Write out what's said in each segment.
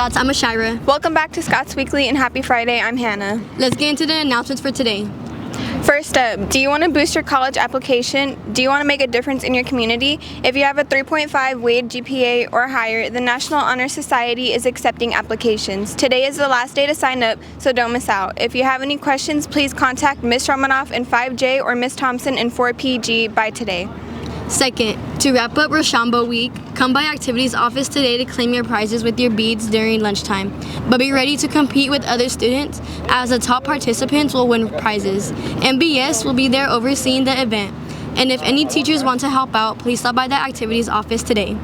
Scouts, I'm Ashira. Welcome back to Scots Weekly and happy Friday. I'm Hannah. Let's get into the announcements for today. First up, do you want to boost your college application? Do you want to make a difference in your community? If you have a 3.5 weighted GPA or higher, the National Honor Society is accepting applications. Today is the last day to sign up, so don't miss out. If you have any questions, please contact Ms. Romanoff in 5J or Ms. Thompson in 4PG by today. Second, to wrap up Rochambeau Week, come by Activities Office today to claim your prizes with your beads during lunchtime. But be ready to compete with other students, as the top participants will win prizes. MBS will be there overseeing the event. And if any teachers want to help out, please stop by the Activities Office today.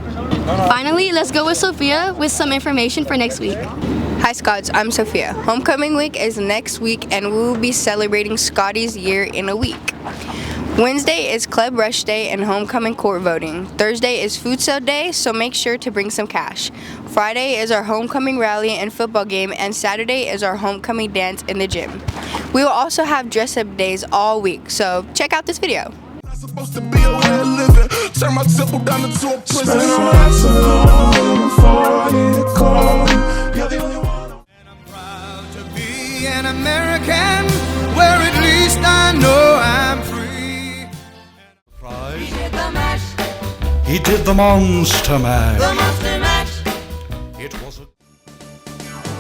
Finally, let's go with Sophia with some information for next week. Hi Scots, I'm Sophia. Homecoming week is next week and we will be celebrating Scotty's year in a week. Wednesday is Club Rush Day and Homecoming Court voting. Thursday is Food Sale Day, so make sure to bring some cash. Friday is our homecoming rally and football game, and Saturday is our homecoming dance in the gym. We will also have dress-up days all week, so check out this video. Supposed to be a way of living. Turn my temple down into a prison. You're the only one. And I'm proud to be an American, where at least I know I'm free. He did the mash. He did the monster mash. The monster mash. It was a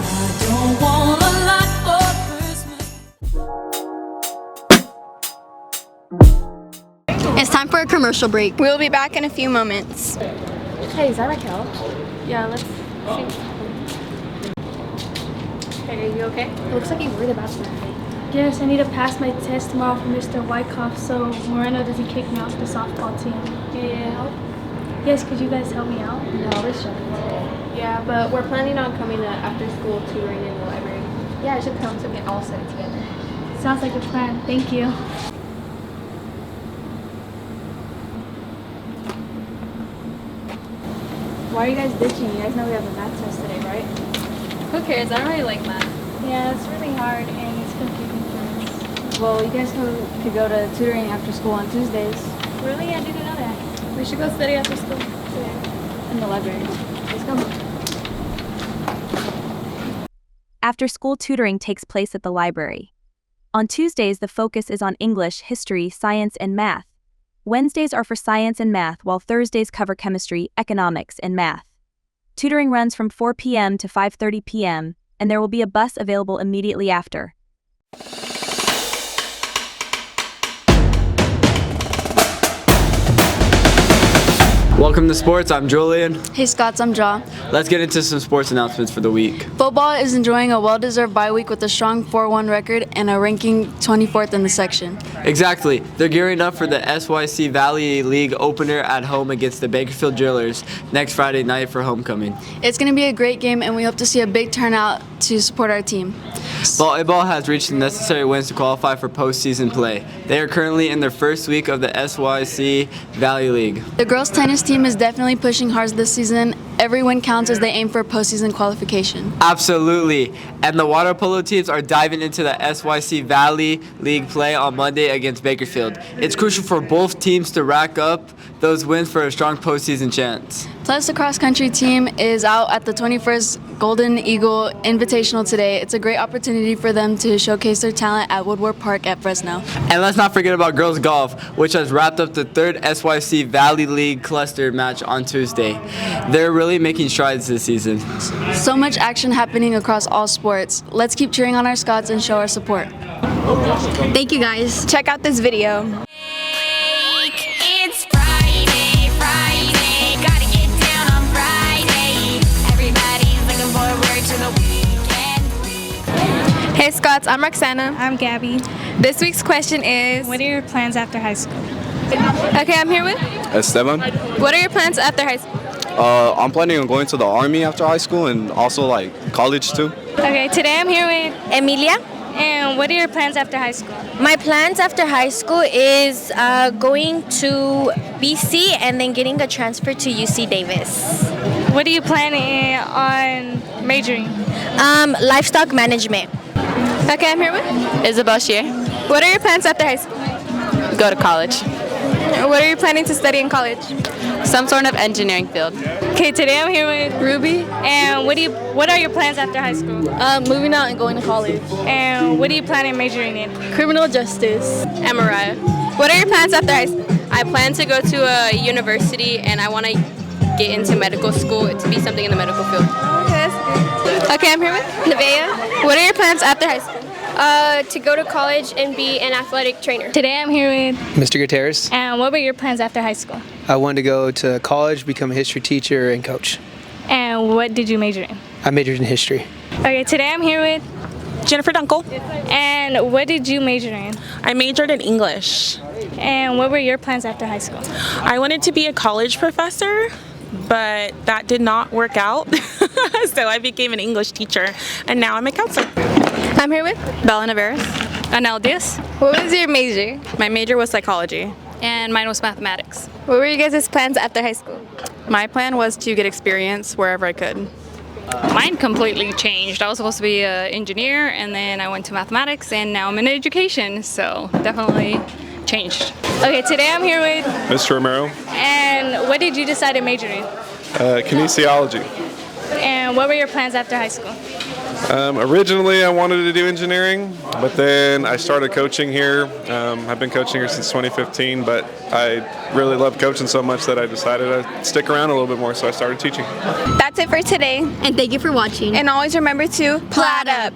I don't want a lot for Christmas. It's time for a commercial break. We'll be back in a few moments. Hey, is that Raquel? Yeah, let's see. Hey, are you okay? It looks like you're worried about something. Yes, I need to pass my test tomorrow for Mr. Wyckoff so Moreno doesn't kick me off the softball team. Yeah, help? Yes, could you guys help me out? No, we're struggling today. Yeah, but we're planning on coming to after school tutoring in the library. Yeah, I should come so we can all study together. Sounds like a plan. Thank you. Why are you guys ditching? You guys know we have a math test today, right? Who cares? I don't really like math. Yeah, it's really hard and it's confusing for us. Well, you guys could go to tutoring after school on Tuesdays. Really? I didn't know that. We should go study after school today in the library. Let's go. After-school tutoring takes place at the library. On Tuesdays, the focus is on English, history, science, and math. Wednesdays are for science and math, while Thursdays cover chemistry, economics, and math. Tutoring runs from 4 p.m. to 5:30 p.m., and there will be a bus available immediately after. Welcome to sports, I'm Julian. Hey Scots, I'm Ja. Let's get into some sports announcements for the week. Football is enjoying a well-deserved bye week with a strong 4-1 record and a ranking 24th in the section. Exactly. They're gearing up for the SYC Valley League opener at home against the Bakersfield Drillers next Friday night for homecoming. It's going to be a great game and we hope to see a big turnout to support our team. Volleyball has reached the necessary wins to qualify for postseason play. They are currently in their first week of the SYC Valley League. The girls' tennis team is definitely pushing hard this season. Every win counts as they aim for postseason qualification. Absolutely. And the water polo teams are diving into the SYC Valley League play on Monday against Bakersfield. It's crucial for both teams to rack up those wins for a strong postseason chance. Plus, the cross-country team is out at the 21st Golden Eagle Invitational today. It's a great opportunity for them to showcase their talent at Woodward Park at Fresno. And let's not forget about girls golf, which has wrapped up the third SYC Valley League cluster match on Tuesday. They're really making strides this season. So much action happening across all sports. Let's keep cheering on our Scots and show our support. Thank you guys. Check out this video. It's Friday, Friday. Gotta get down on Friday. Everybody's looking forward to the weekend. Hey Scots, I'm Roxana. I'm Gabby. This week's question is, What are your plans after high school? okay, I'm here with, Esteban. what are your plans after high school? I'm planning on going to the Army after high school and also like college too. Okay, today I'm here with Emilia. And what are your plans after high school? My plans after high school is going to BC and then getting a transfer to UC Davis. What are you planning on majoring? Livestock management. Okay, I'm here with Isabel Shear. What are your plans after high school? Go to college. What are you planning to study in college? Some sort of engineering field. Okay, today I'm here with Ruby. And what are your plans after high school? Moving out and going to college. And what are you planning majoring in? Criminal justice. I'm Mariah. What are your plans after high school? I plan to go to a university and I want to get into medical school to be something in the medical field. Okay, that's good. Okay, I'm here with Nevaeh. What are your plans after high school? To go to college and be an athletic trainer. Today I'm here with Mr. Gutierrez. And what were your plans after high school? I wanted to go to college, become a history teacher and coach. And what did you major in? I majored in history. Okay, today I'm here with Jennifer Dunkel. And what did you major in? I majored in English. And what were your plans after high school? I wanted to be a college professor, but that did not work out. So I became an English teacher, and now I'm a counselor. I'm here with Bella Navarez. Anel Diaz. What was your major? My major was psychology. And mine was mathematics. What were you guys' plans after high school? My plan was to get experience wherever I could. Mine completely changed. I was supposed to be an engineer, and then I went to mathematics, and now I'm in education, so definitely changed. Okay, today I'm here with Mr. Romero. And what did you decide to major in? Kinesiology. And what were your plans after high school? Originally, I wanted to do engineering, but then I started coaching here. I've been coaching here since 2015, but I really love coaching so much that I decided to stick around a little bit more, so I started teaching. That's it for today. And thank you for watching. And always remember to plot up.